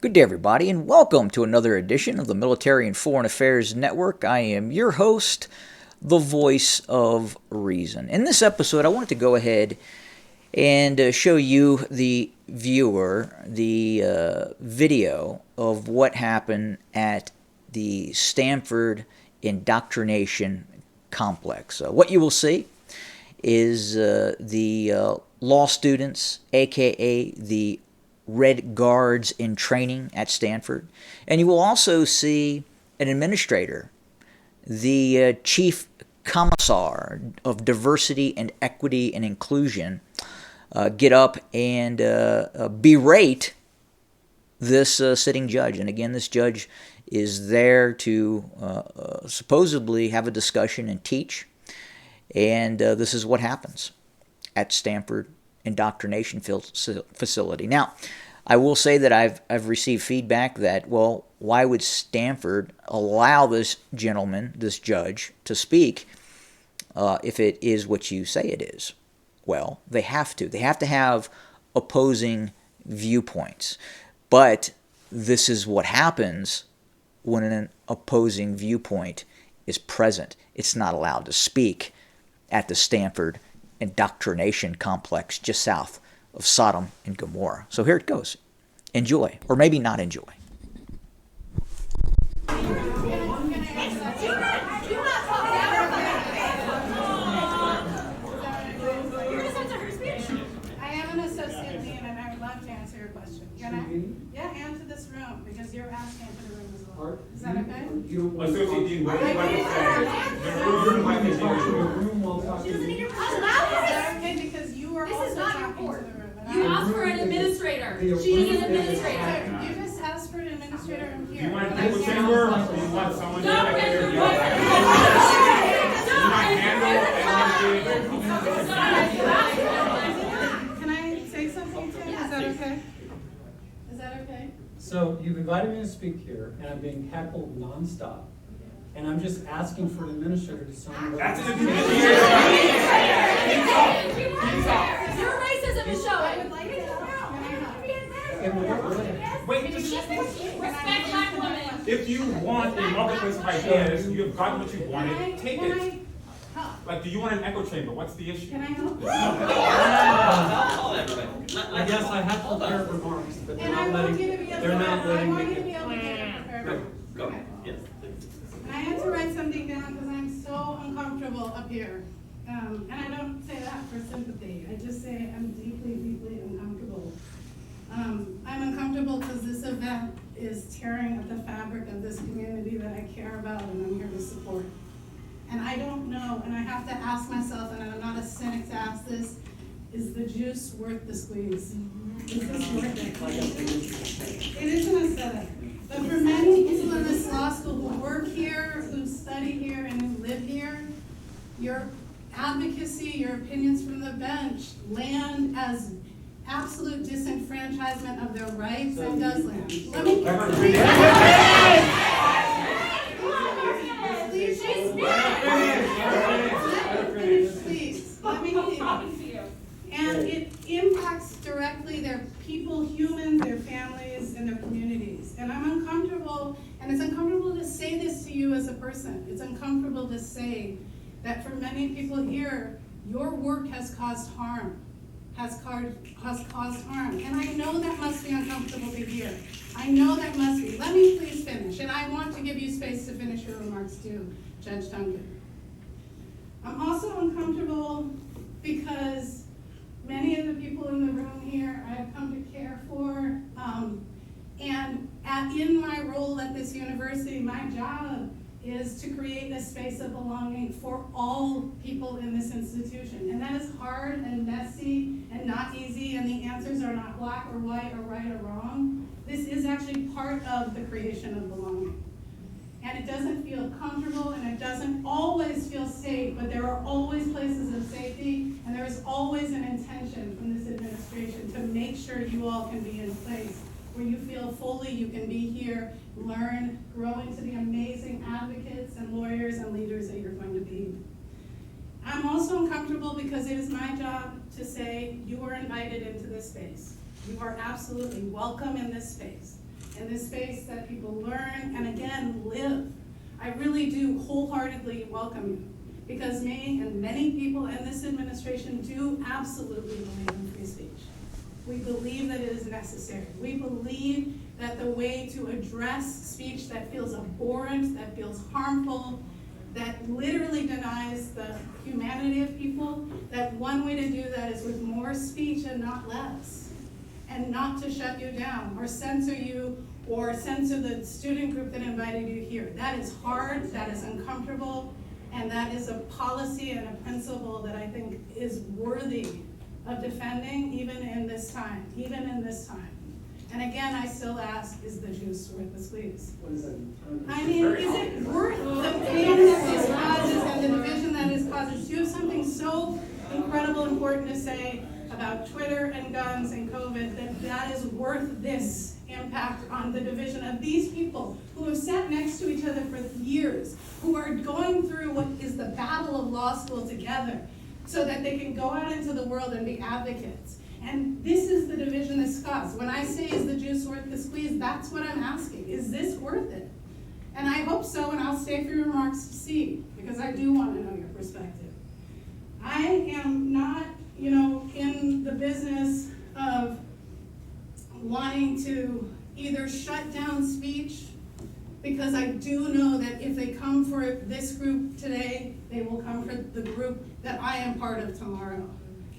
Good day, everybody, and welcome to another edition of the Military and Foreign Affairs Network. I am your host, the voice of reason. In this episode, I wanted to go ahead and show you, the viewer, the video of what happened at the Standford indoctrination complex. What you will see is the law students, aka the Red Guards in training at Standford. And you will also see an administrator, the chief commissar of diversity and equity and inclusion, get up and berate this sitting judge. And again, this judge is there to supposedly have a discussion and teach. And this is what happens at Standford indoctrination facility. Now, I will say that I've received feedback that, well, why would Standford allow this gentleman, this judge, to speak if it is what you say it is? Well, they have to. They have to have opposing viewpoints. But this is what happens when an opposing viewpoint is present. It's not allowed to speak at the Standford indoctrination complex just south of Sodom and Gomorrah. So here it goes. Enjoy, or maybe not enjoy. I am an associate dean, and I would love to answer your question. Can I? Yeah, and to this room, because you're asking for the room as well. Is that okay? Associate dean, what do you like to say? The room like to hear. She doesn't need your permission. Is that okay? Because you are also talking to the room. You asked for an administrator. She is an administrator. You just asked for an administrator in here. Do you want an echo chamber, or do you want someone to Don't take care of you? Don't Can I say something, Tim? Is that okay? Is that okay? So you've invited me to speak here, and I'm being heckled nonstop. And I'm just asking for an administrator to sign what That's an I'm administrator. Your racism is showing. Wait, just Respect black women. if you want a marketplace of ideas, you have gotten what you wanted, take Can it. I help? Like, do you want an echo chamber? What's the issue? Can I help? I guess I have prepared remarks, but And I want you to be able to, I letting want me you to be get. able to get it prepared. Okay. Yes. And I had to write something down because I'm so uncomfortable up here. And I don't say that for sympathy. I just say I'm deeply, deeply uncomfortable. I'm uncomfortable because this event is tearing at the fabric of this community that I care about and I'm here to support. And I don't know, and I have to ask myself, and I'm not a cynic to ask this, is the juice worth the squeeze? Is this worth it? It isn't a setup. But for many people in this law school who work here, who study here, and who live here, your advocacy, your opinions from the bench land as absolute disenfranchisement of their rights and does land. Let me please. Let me finish. And it impacts directly their people, humans, their families, and their communities. And I'm uncomfortable, and it's uncomfortable to say this to you as a person. It's uncomfortable to say that for many people here, your work has caused harm, has caused harm. And I know that must be uncomfortable to hear. I know that must be. Let me please finish. And I want to give you space to finish your remarks too, Judge Duncan. I'm also uncomfortable because many of the people in the room here I have come to care for. In my role at this university, my job is to create a space of belonging for all people in this institution. And that is hard and messy and not easy, and the answers are not black or white or right or wrong. This is actually part of the creation of belonging. And it doesn't feel comfortable, and it doesn't always feel safe, but there are always places of safety, and there is always an intention from this administration to make sure you all can be in place where you feel fully you can be here, learn, grow into the amazing advocates and lawyers and leaders that you're going to be. I'm also uncomfortable because it is my job to say you are invited into this space. You are absolutely welcome in this space. in this space that people learn and again live. I really do wholeheartedly welcome you, because me and many people in this administration do absolutely believe in free speech. We believe that it is necessary. We believe that the way to address speech that feels abhorrent, that feels harmful, that literally denies the humanity of people, that one way to do that is with more speech and not less. And not to shut you down or censor you or censor the student group that invited you here. That is hard, that is uncomfortable, and that is a policy and a principle that I think is worthy of defending even in this time, And again, I still ask, is the juice worth the squeeze? What is that? I mean, is it worth the pain that this causes and the division that this causes? Do you have something so incredible, important to say about Twitter and guns and COVID that is worth this impact on the division of these people who have sat next to each other for years, who are going through what is the battle of law school together so that they can go out into the world and be advocates? And this is the division this caused. When I say, is the juice worth the squeeze, that's what I'm asking. Is this worth it? And I hope so, and I'll stay for your remarks to see, because I do want to know your perspective. I am not, in the business of wanting to either shut down speech, because I do know that if they come for this group today, they will come for the group that I am part of tomorrow.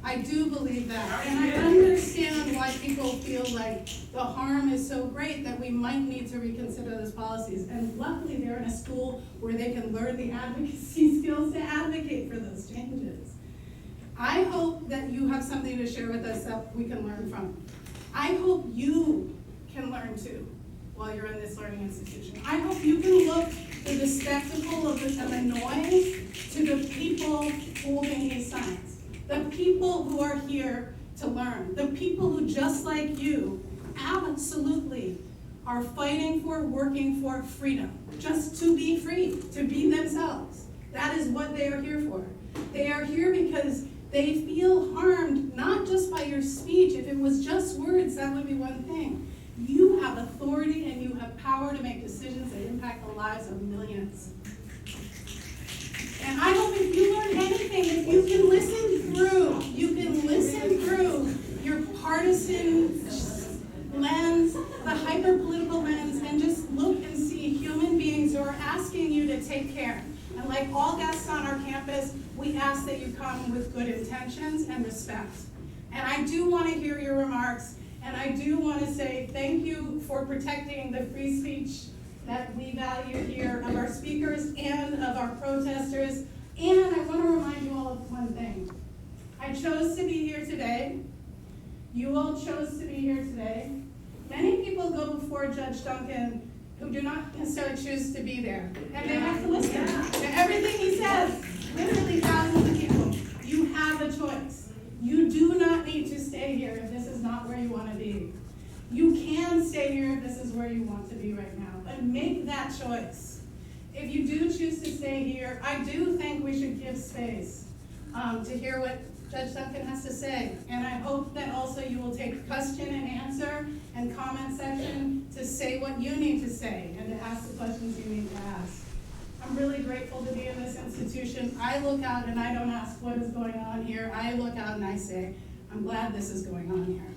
I do believe that, and I understand why people feel like the harm is so great that we might need to reconsider those policies. And luckily, they're in a school where they can learn the advocacy skills to advocate for those changes. I hope that you have something to share with us that we can learn from. I hope you can learn too while you're in this learning institution. I hope you can look through the spectacle of the noise to the people holding these signs. The people who are here to learn, the people who, just like you, absolutely are fighting for, working for freedom, just to be free, to be themselves. That is what they are here for. They are here because they feel harmed, not just by your speech. If it was just words, that would be one thing. You have authority and you have power to make decisions that impact the lives of millions. And I hope if you learn anything, if you can listen through your partisan lens, the hyper-political lens, and just look and see human beings who are asking you to take care. And like all guests on our campus, we ask that you come with good intentions and respect. And I do want to hear your remarks, and I do want to say thank you for protecting the free speech that we value here of our speakers and of our protesters. And I want to remind you all of one thing. I chose to be here today. You all chose to be here today. Many people go before Judge Duncan who do not necessarily choose to be there. And they have to listen to everything he says. Literally thousands of people. You have a choice. You do not need to stay here if this is not where you want to be. You can stay here if this is where you want to be right now. But make that choice. If you do choose to stay here, I do think we should give space to hear what Judge Duncan has to say. And I hope that also you will take question and answer and comment section to say what you need to say and to ask the questions you need to ask. I'm really grateful to be in this institution. I look out and I don't ask what is going on here. I look out and I say, I'm glad this is going on here.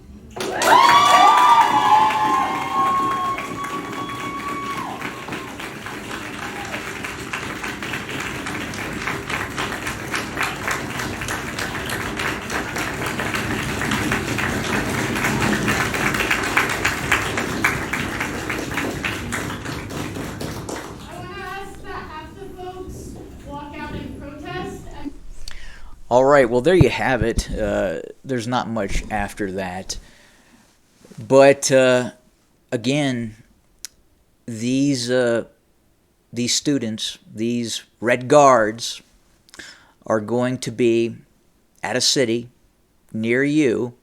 All right, well, there you have it. There's not much after that. But, again, these students, these Red Guards, are going to be at a city near you,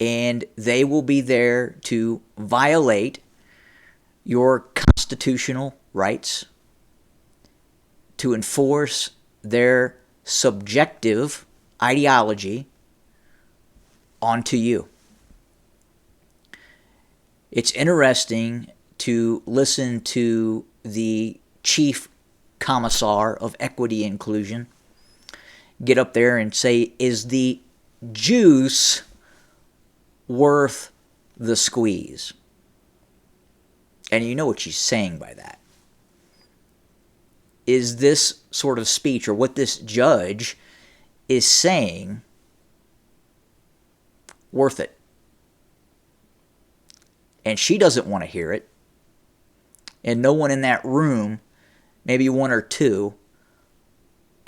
and they will be there to violate your constitutional rights, to enforce their subjective ideology onto you. It's interesting to listen to the chief commissar of equity inclusion get up there and say, is the juice worth the squeeze? And you know what she's saying by that. Is this sort of speech, or what this judge is saying, worth it? And she doesn't want to hear it. And no one in that room, maybe one or two,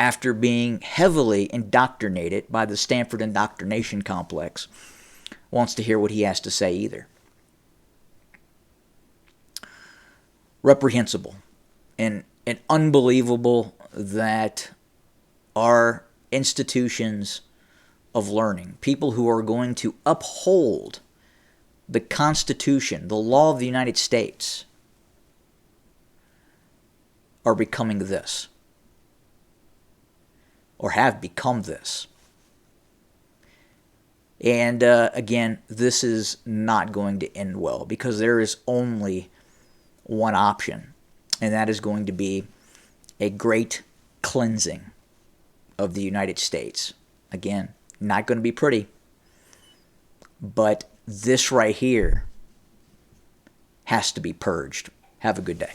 after being heavily indoctrinated by the Standford indoctrination complex, wants to hear what he has to say either. Reprehensible and unbelievable that our institutions of learning, people who are going to uphold the Constitution, the law of the United States, are becoming this, or have become this. And again, this is not going to end well, because there is only one option, and that is going to be a great cleansing of the United States. Again, not going to be pretty, but this right here has to be purged. Have a good day.